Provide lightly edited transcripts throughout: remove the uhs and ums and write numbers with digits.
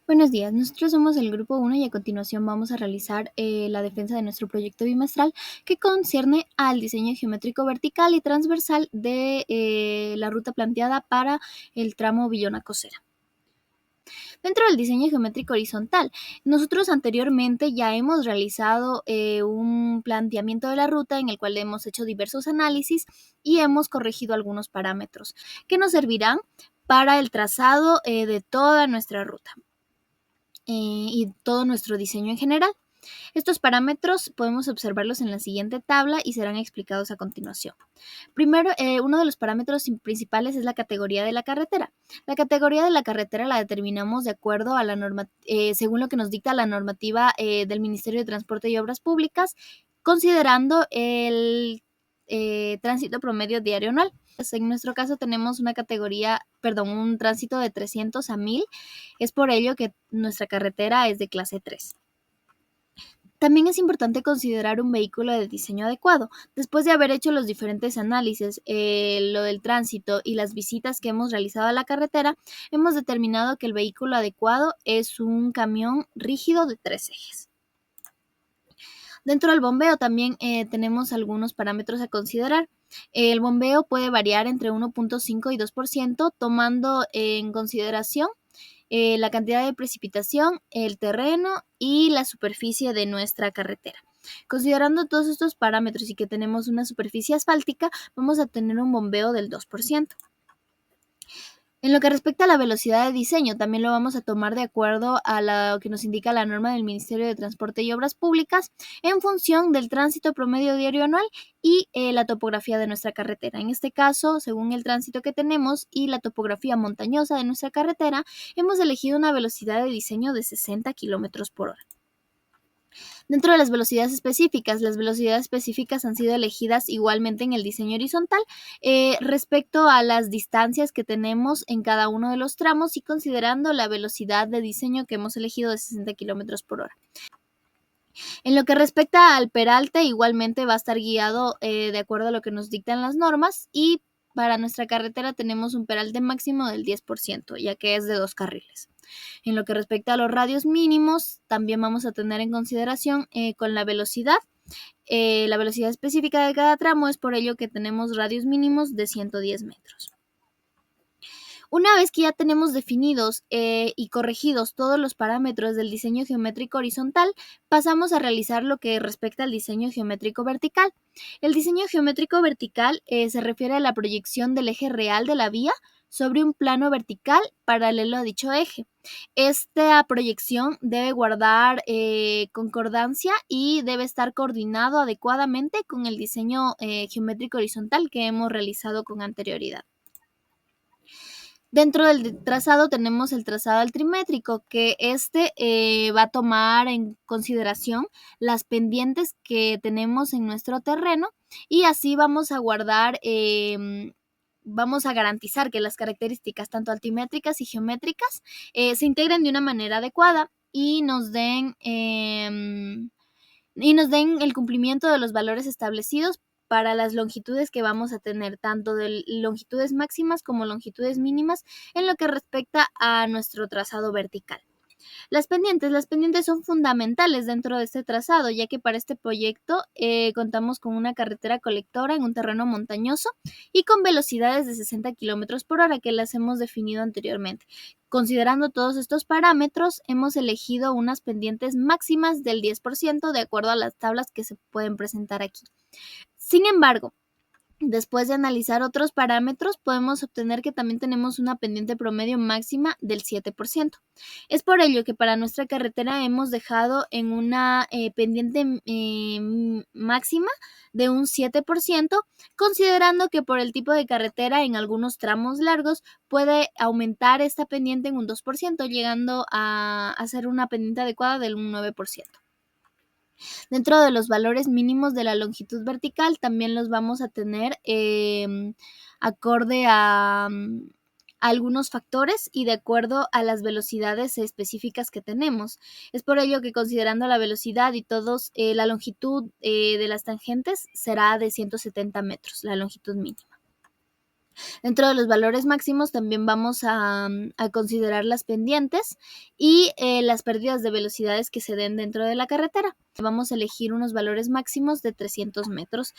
Buenos días, nosotros somos el grupo 1 y a continuación vamos a realizar la defensa de nuestro proyecto bimestral que concierne al diseño geométrico vertical y transversal de la ruta planteada para el tramo Villona-Cosera. Dentro del diseño geométrico horizontal, nosotros anteriormente ya hemos realizado un planteamiento de la ruta en el cual hemos hecho diversos análisis y hemos corregido algunos parámetros que nos servirán para el trazado de toda nuestra ruta y todo nuestro diseño en general. Estos parámetros podemos observarlos en la siguiente tabla y serán explicados a continuación. Primero, uno de los parámetros principales es la categoría de la carretera. La categoría de la carretera la determinamos de acuerdo a la según lo que nos dicta la normativa del Ministerio de Transporte y Obras Públicas, considerando el tránsito promedio diario anual. En nuestro caso tenemos un tránsito de 300 a 1000. Es por ello que nuestra carretera es de clase 3. También es importante considerar un vehículo de diseño adecuado. Después de haber hecho los diferentes análisis, lo del tránsito y las visitas que hemos realizado a la carretera, hemos determinado que el vehículo adecuado es un camión rígido de 3 ejes. Dentro del bombeo también tenemos algunos parámetros a considerar. El bombeo puede variar entre 1.5 y 2%, tomando en consideración la cantidad de precipitación, el terreno y la superficie de nuestra carretera. Considerando todos estos parámetros y que tenemos una superficie asfáltica, vamos a tener un bombeo del 2%. En lo que respecta a la velocidad de diseño, también lo vamos a tomar de acuerdo a lo que nos indica la norma del Ministerio de Transporte y Obras Públicas en función del tránsito promedio diario anual y la topografía de nuestra carretera. En este caso, según el tránsito que tenemos y la topografía montañosa de nuestra carretera, hemos elegido una velocidad de diseño de 60 km por hora. Dentro de las velocidades específicas han sido elegidas igualmente en el diseño horizontal respecto a las distancias que tenemos en cada uno de los tramos y considerando la velocidad de diseño que hemos elegido de 60 km por hora. En lo que respecta al peralte, igualmente va a estar guiado de acuerdo a lo que nos dictan las normas y para nuestra carretera tenemos un peralte máximo del 10%, ya que es de 2 carriles. En lo que respecta a los radios mínimos, también vamos a tener en consideración con la velocidad específica de cada tramo, es por ello que tenemos radios mínimos de 110 metros. Una vez que ya tenemos definidos y corregidos todos los parámetros del diseño geométrico horizontal, pasamos a realizar lo que respecta al diseño geométrico vertical. El diseño geométrico vertical se refiere a la proyección del eje real de la vía sobre un plano vertical paralelo a dicho eje. Esta proyección debe guardar concordancia y debe estar coordinado adecuadamente con el diseño geométrico horizontal que hemos realizado con anterioridad. Dentro del trazado tenemos el trazado altimétrico, que va a tomar en consideración las pendientes que tenemos en nuestro terreno y así vamos a vamos a garantizar que las características tanto altimétricas y geométricas se integren de una manera adecuada y nos den el cumplimiento de los valores establecidos para las longitudes que vamos a tener, tanto de longitudes máximas como longitudes mínimas en lo que respecta a nuestro trazado vertical. Las pendientes son fundamentales dentro de este trazado, ya que para este proyecto contamos con una carretera colectora en un terreno montañoso y con velocidades de 60 km por hora que las hemos definido anteriormente. Considerando todos estos parámetros, hemos elegido unas pendientes máximas del 10% de acuerdo a las tablas que se pueden presentar aquí. Sin embargo, después de analizar otros parámetros, podemos obtener que también tenemos una pendiente promedio máxima del 7%. Es por ello que para nuestra carretera hemos dejado en una pendiente máxima de un 7%, considerando que por el tipo de carretera en algunos tramos largos puede aumentar esta pendiente en un 2%, llegando a ser una pendiente adecuada del 9%. Dentro de los valores mínimos de la longitud vertical también los vamos a tener acorde a algunos factores y de acuerdo a las velocidades específicas que tenemos. Es por ello que considerando la velocidad y la longitud de las tangentes será de 170 metros, la longitud mínima. Dentro de los valores máximos también vamos a considerar las pendientes y las pérdidas de velocidades que se den dentro de la carretera. Vamos a elegir unos valores máximos de 300 metros.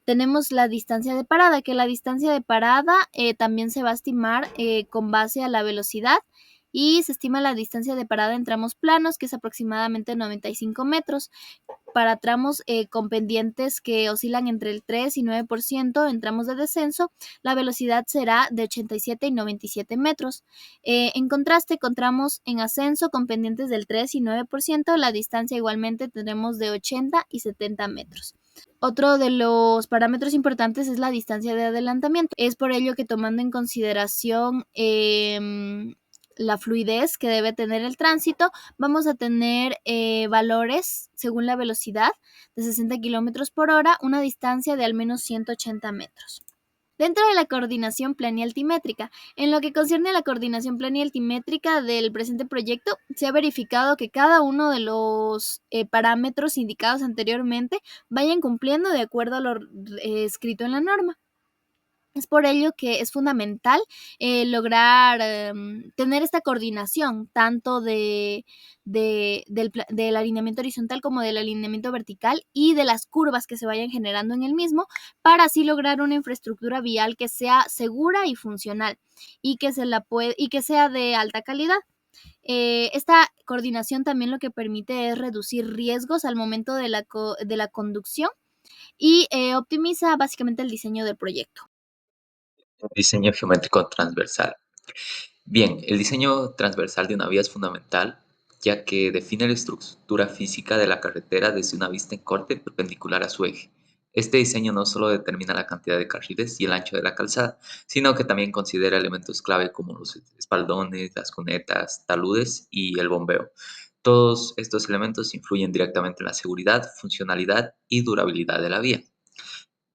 Tenemos la distancia de parada, que la distancia de parada también se va a estimar con base a la velocidad y se estima la distancia de parada en tramos planos, que es aproximadamente 95 metros. Para tramos con pendientes que oscilan entre el 3 y 9% en tramos de descenso, la velocidad será de 87 y 97 metros. En contraste, con tramos en ascenso con pendientes del 3 y 9%, la distancia igualmente tendremos de 80 y 70 metros. Otro de los parámetros importantes es la distancia de adelantamiento. Es por ello que, tomando en consideración la fluidez que debe tener el tránsito, vamos a tener valores según la velocidad de 60 kilómetros por hora, una distancia de al menos 180 metros. Dentro de la coordinación planialtimétrica, en lo que concierne a la coordinación planialtimétrica del presente proyecto, se ha verificado que cada uno de los parámetros indicados anteriormente vayan cumpliendo de acuerdo a lo escrito en la norma. Es por ello que es fundamental lograr tener esta coordinación tanto del alineamiento horizontal como del alineamiento vertical y de las curvas que se vayan generando en el mismo, para así lograr una infraestructura vial que sea segura y funcional y que sea de alta calidad. Esta coordinación también lo que permite es reducir riesgos al momento de la conducción y optimiza básicamente el diseño del proyecto. Diseño geométrico transversal. Bien, el diseño transversal de una vía es fundamental, ya que define la estructura física de la carretera desde una vista en corte perpendicular a su eje. Este diseño no solo determina la cantidad de carriles y el ancho de la calzada, sino que también considera elementos clave como los espaldones, las cunetas, taludes y el bombeo. Todos estos elementos influyen directamente en la seguridad, funcionalidad y durabilidad de la vía.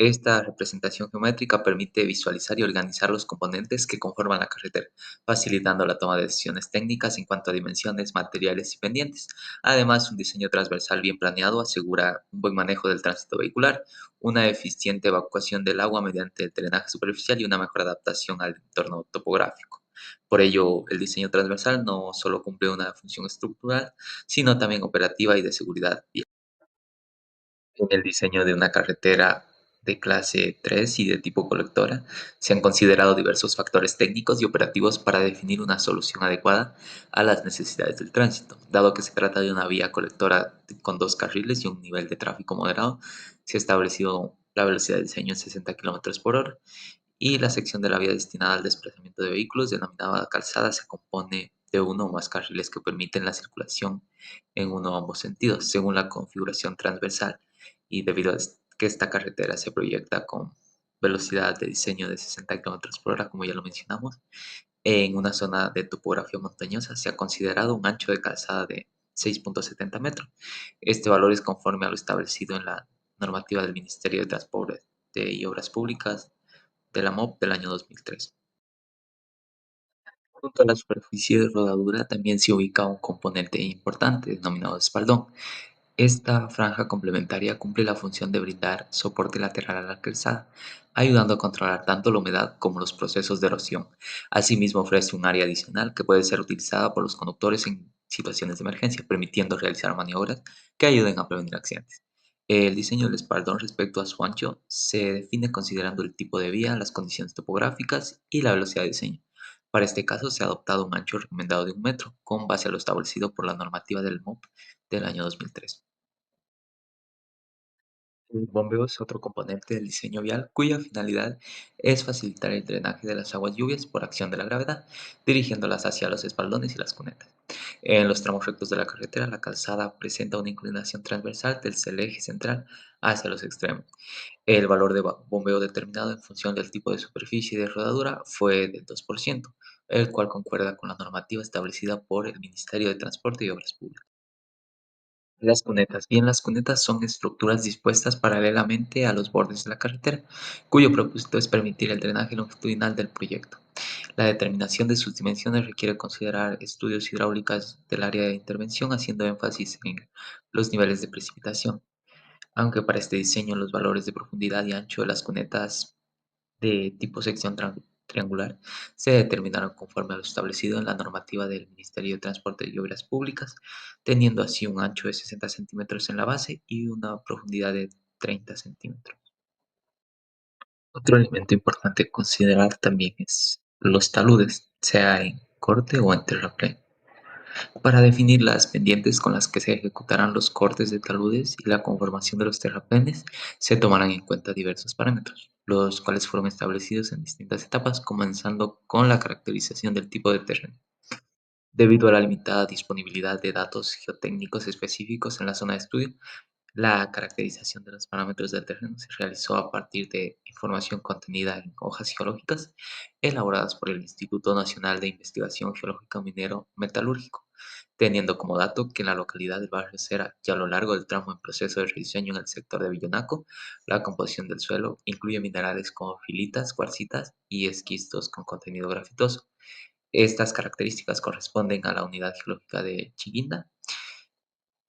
Esta representación geométrica permite visualizar y organizar los componentes que conforman la carretera, facilitando la toma de decisiones técnicas en cuanto a dimensiones, materiales y pendientes. Además, un diseño transversal bien planeado asegura un buen manejo del tránsito vehicular, una eficiente evacuación del agua mediante el drenaje superficial y una mejor adaptación al entorno topográfico. Por ello, el diseño transversal no solo cumple una función estructural, sino también operativa y de seguridad vial. En el diseño de una carretera de clase 3 y de tipo colectora, se han considerado diversos factores técnicos y operativos para definir una solución adecuada a las necesidades del tránsito. Dado que se trata de una vía colectora con dos carriles y un nivel de tráfico moderado, se ha establecido la velocidad de diseño en 60 kilómetros por hora y la sección de la vía destinada al desplazamiento de vehículos, denominada calzada, se compone de uno o más carriles que permiten la circulación en uno o ambos sentidos, según la configuración transversal. Y debido a que esta carretera se proyecta con velocidad de diseño de 60 kilómetros por hora, como ya lo mencionamos, en una zona de topografía montañosa se ha considerado un ancho de calzada de 6,70 metros. Este valor es conforme a lo establecido en la normativa del Ministerio de Transporte y Obras Públicas de la MOP del año 2003. Junto a la superficie de rodadura también se ubica un componente importante denominado espaldón. Esta franja complementaria cumple la función de brindar soporte lateral a la calzada, ayudando a controlar tanto la humedad como los procesos de erosión. Asimismo, ofrece un área adicional que puede ser utilizada por los conductores en situaciones de emergencia, permitiendo realizar maniobras que ayuden a prevenir accidentes. El diseño del espaldón respecto a su ancho se define considerando el tipo de vía, las condiciones topográficas y la velocidad de diseño. Para este caso, se ha adoptado un ancho recomendado de 1 metro, con base a lo establecido por la normativa del MOP del año 2003. El bombeo es otro componente del diseño vial cuya finalidad es facilitar el drenaje de las aguas lluvias por acción de la gravedad, dirigiéndolas hacia los espaldones y las cunetas. En los tramos rectos de la carretera, la calzada presenta una inclinación transversal desde el eje central hacia los extremos. El valor de bombeo determinado en función del tipo de superficie de rodadura fue del 2%, el cual concuerda con la normativa establecida por el Ministerio de Transporte y Obras Públicas. Las cunetas. Bien, las cunetas son estructuras dispuestas paralelamente a los bordes de la carretera, cuyo propósito es permitir el drenaje longitudinal del proyecto. La determinación de sus dimensiones requiere considerar estudios hidráulicos del área de intervención, haciendo énfasis en los niveles de precipitación, aunque para este diseño los valores de profundidad y ancho de las cunetas de tipo sección triangular se determinaron conforme a lo establecido en la normativa del Ministerio de Transporte y Obras Públicas, teniendo así un ancho de 60 centímetros en la base y una profundidad de 30 centímetros. Otro elemento importante a considerar también es los taludes, sea en corte o en terraplén. Para definir las pendientes con las que se ejecutarán los cortes de taludes y la conformación de los terraplenes, se tomarán en cuenta diversos parámetros, los cuales fueron establecidos en distintas etapas, comenzando con la caracterización del tipo de terreno. Debido a la limitada disponibilidad de datos geotécnicos específicos en la zona de estudio, la caracterización de los parámetros del terreno se realizó a partir de información contenida en hojas geológicas elaboradas por el Instituto Nacional de Investigación Geológica Minero Metalúrgico, teniendo como dato que en la localidad del barrio Cera y a lo largo del tramo en proceso de rediseño en el sector de Villonaco, la composición del suelo incluye minerales como filitas, cuarcitas y esquistos con contenido grafitoso. Estas características corresponden a la unidad geológica de Chiquinda.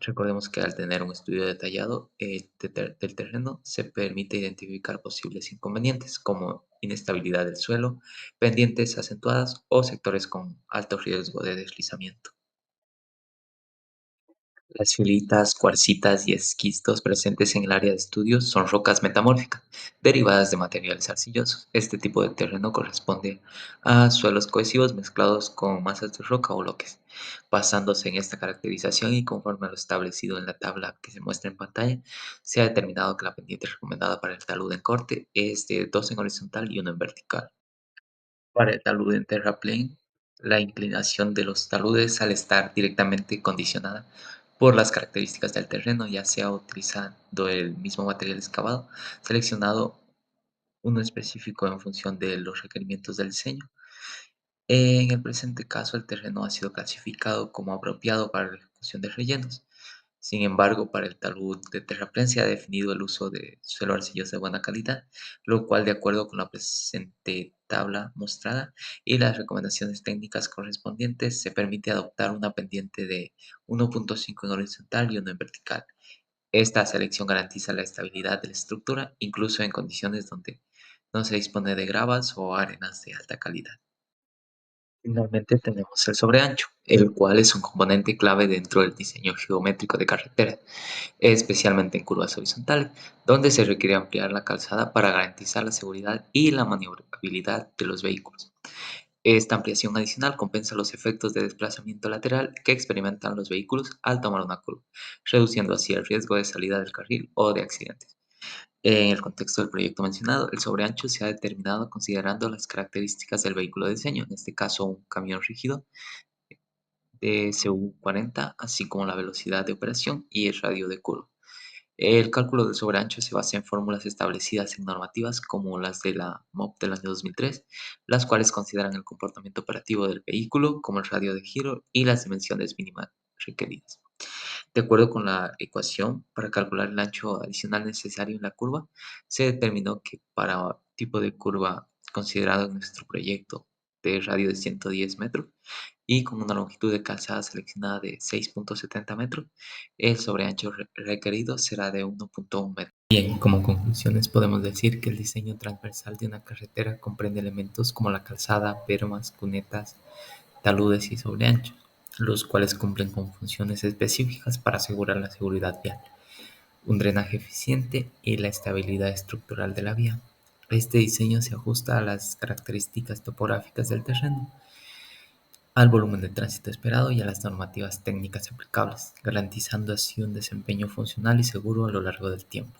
Recordemos que al tener un estudio detallado del terreno, se permite identificar posibles inconvenientes como inestabilidad del suelo, pendientes acentuadas o sectores con alto riesgo de deslizamiento. Las filitas, cuarcitas y esquistos presentes en el área de estudio son rocas metamórficas, derivadas de materiales arcillosos. Este tipo de terreno corresponde a suelos cohesivos mezclados con masas de roca o bloques. Basándose en esta caracterización y conforme a lo establecido en la tabla que se muestra en pantalla, se ha determinado que la pendiente recomendada para el talud en corte es de 2 en horizontal y 1 en vertical. Para el talud en terraplén, la inclinación de los taludes al estar directamente condicionada por las características del terreno, ya sea utilizando el mismo material excavado, seleccionado uno específico en función de los requerimientos del diseño. En el presente caso, el terreno ha sido clasificado como apropiado para la ejecución de rellenos. Sin embargo, para el talud de terraplén se ha definido el uso de suelo arcilloso de buena calidad, lo cual, de acuerdo con la presente tabla mostrada y las recomendaciones técnicas correspondientes, se permite adoptar una pendiente de 1.5 en horizontal y 1 en vertical. Esta selección garantiza la estabilidad de la estructura, incluso en condiciones donde no se dispone de gravas o arenas de alta calidad. Finalmente tenemos el sobreancho, el cual es un componente clave dentro del diseño geométrico de carretera, especialmente en curvas horizontales, donde se requiere ampliar la calzada para garantizar la seguridad y la maniobrabilidad de los vehículos. Esta ampliación adicional compensa los efectos de desplazamiento lateral que experimentan los vehículos al tomar una curva, reduciendo así el riesgo de salida del carril o de accidentes. En el contexto del proyecto mencionado, el sobreancho se ha determinado considerando las características del vehículo de diseño, en este caso un camión rígido de CU40, así como la velocidad de operación y el radio de curva. El cálculo del sobreancho se basa en fórmulas establecidas en normativas como las de la MOP del año 2003, las cuales consideran el comportamiento operativo del vehículo, como el radio de giro y las dimensiones mínimas requeridas. De acuerdo con la ecuación, para calcular el ancho adicional necesario en la curva, se determinó que para tipo de curva considerado en nuestro proyecto de radio de 110 metros y con una longitud de calzada seleccionada de 6.70 metros, el sobreancho requerido será de 1.1 metro. Bien, como conclusiones podemos decir que el diseño transversal de una carretera comprende elementos como la calzada, bermas, cunetas, taludes y sobreanchos, los cuales cumplen con funciones específicas para asegurar la seguridad vial, un drenaje eficiente y la estabilidad estructural de la vía. Este diseño se ajusta a las características topográficas del terreno, al volumen de tránsito esperado y a las normativas técnicas aplicables, garantizando así un desempeño funcional y seguro a lo largo del tiempo.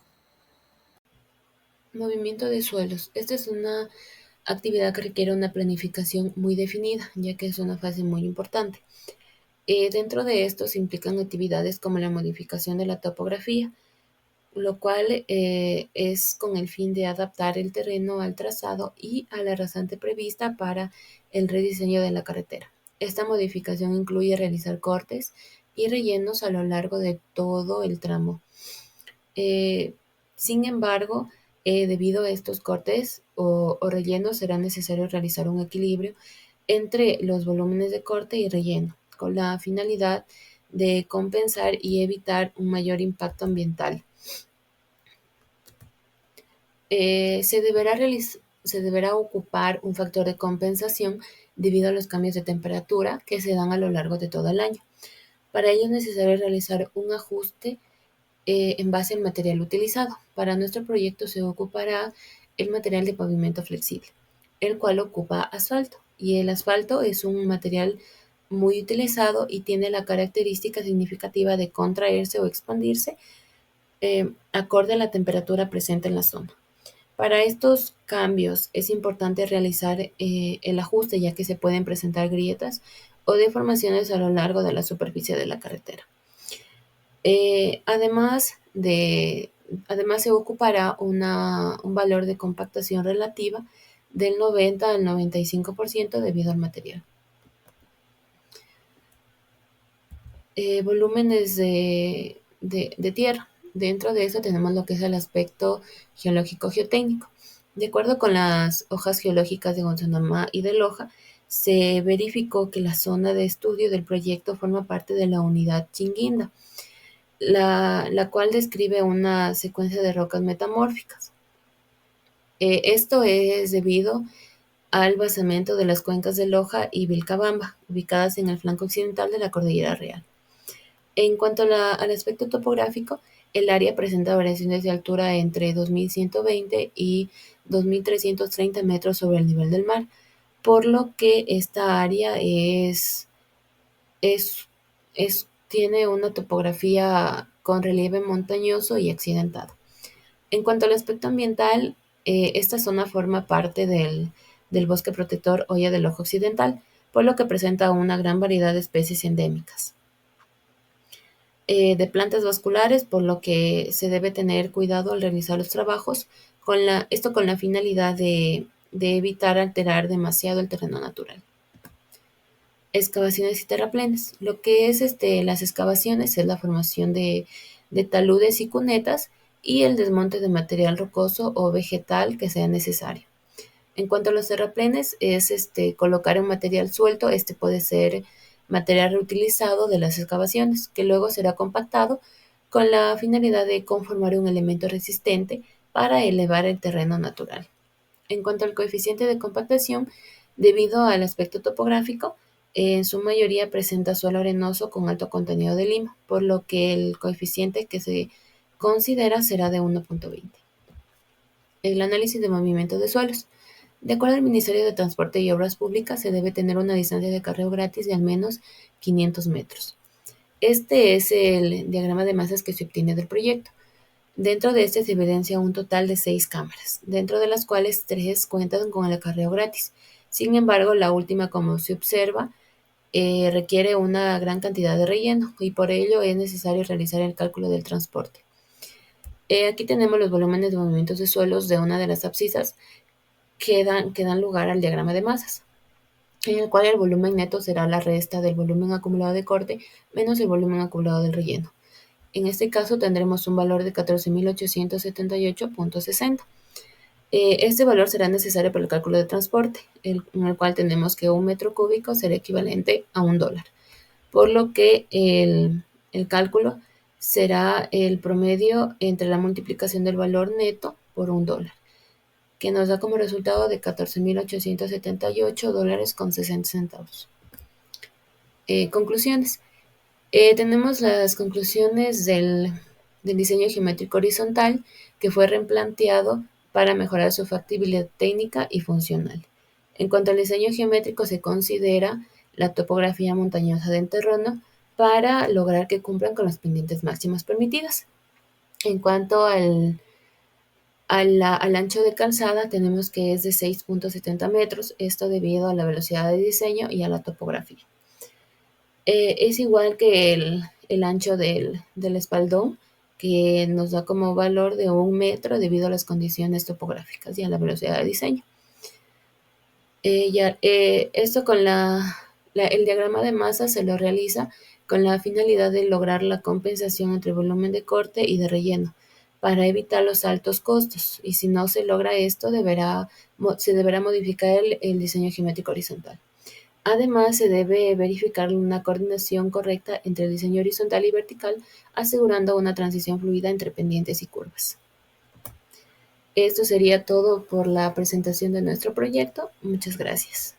Movimiento de suelos. Esta es una actividad que requiere una planificación muy definida, ya que es una fase muy importante. Dentro de esto se implican actividades como la modificación de la topografía, lo cual es con el fin de adaptar el terreno al trazado y a la rasante prevista para el rediseño de la carretera. Esta modificación incluye realizar cortes y rellenos a lo largo de todo el tramo. Eh, Sin embargo, debido a estos cortes o rellenos, será necesario realizar un equilibrio entre los volúmenes de corte y relleno, con la finalidad de compensar y evitar un mayor impacto ambiental. Se deberá se deberá ocupar un factor de compensación debido a los cambios de temperatura que se dan a lo largo de todo el año. Para ello es necesario realizar un ajuste en base al material utilizado. Para nuestro proyecto se ocupará el material de pavimento flexible, el cual ocupa asfalto. Y el asfalto es un material muy utilizado y tiene la característica significativa de contraerse o expandirse acorde a la temperatura presente en la zona. Para estos cambios es importante realizar el ajuste, ya que se pueden presentar grietas o deformaciones a lo largo de la superficie de la carretera. Además se ocupará un valor de compactación relativa del 90 al 95% debido al material. Volúmenes de tierra. Dentro de eso tenemos lo que es el aspecto geológico-geotécnico. De acuerdo con las hojas geológicas de Gonzanamá y de Loja, se verificó que la zona de estudio del proyecto forma parte de la unidad Chinguinda, la cual describe una secuencia de rocas metamórficas. Esto es debido al basamento de las cuencas de Loja y Vilcabamba, ubicadas en el flanco occidental de la Cordillera Real. En cuanto al aspecto topográfico, el área presenta variaciones de altura entre 2.120 y 2.330 metros sobre el nivel del mar, por lo que esta área tiene una topografía con relieve montañoso y accidentado. En cuanto al aspecto ambiental, esta zona forma parte del bosque protector Hoya del Ojo Occidental, por lo que presenta una gran variedad de especies endémicas. De plantas vasculares, por lo que se debe tener cuidado al realizar los trabajos, esto con la finalidad de evitar alterar demasiado el terreno natural. Excavaciones y terraplenes. Lo que es las excavaciones es la formación de taludes y cunetas y el desmonte de material rocoso o vegetal que sea necesario. En cuanto a los terraplenes, es colocar un material suelto, puede ser material reutilizado de las excavaciones, que luego será compactado con la finalidad de conformar un elemento resistente para elevar el terreno natural. En cuanto al coeficiente de compactación, debido al aspecto topográfico, en su mayoría presenta suelo arenoso con alto contenido de limo, por lo que el coeficiente que se considera será de 1.20. El análisis de movimiento de suelos. De acuerdo al Ministerio de Transporte y Obras Públicas, se debe tener una distancia de acarreo gratis de al menos 500 metros. Este es el diagrama de masas que se obtiene del proyecto. Dentro de este se evidencia un total de 6 cámaras, dentro de las cuales 3 cuentan con el acarreo gratis. Sin embargo, la última, como se observa, requiere una gran cantidad de relleno y por ello es necesario realizar el cálculo del transporte. Aquí tenemos los volúmenes de movimientos de suelos de una de las abscisas que dan lugar al diagrama de masas, en el cual el volumen neto será la resta del volumen acumulado de corte menos el volumen acumulado del relleno. En este caso tendremos un valor de 14.878.60. Este valor será necesario para el cálculo de transporte, en el cual tenemos que un metro cúbico será equivalente a $1, por lo que el cálculo será el promedio entre la multiplicación del valor neto por $1, que nos da como resultado de $14.878.60. Conclusiones. Tenemos las conclusiones del diseño geométrico horizontal, que fue replanteado para mejorar su factibilidad técnica y funcional. En cuanto al diseño geométrico, se considera la topografía montañosa del terreno para lograr que cumplan con las pendientes máximas permitidas. En cuanto al ancho de calzada, tenemos que es de 6.70 metros, esto debido a la velocidad de diseño y a la topografía. Es igual que el ancho del espaldón, que nos da como valor de 1 metro debido a las condiciones topográficas y a la velocidad de diseño. Esto con el diagrama de masa se lo realiza con la finalidad de lograr la compensación entre volumen de corte y de relleno, para evitar los altos costos, y si no se logra esto, se deberá modificar el diseño geométrico horizontal. Además, se debe verificar una coordinación correcta entre el diseño horizontal y vertical, asegurando una transición fluida entre pendientes y curvas. Esto sería todo por la presentación de nuestro proyecto. Muchas gracias.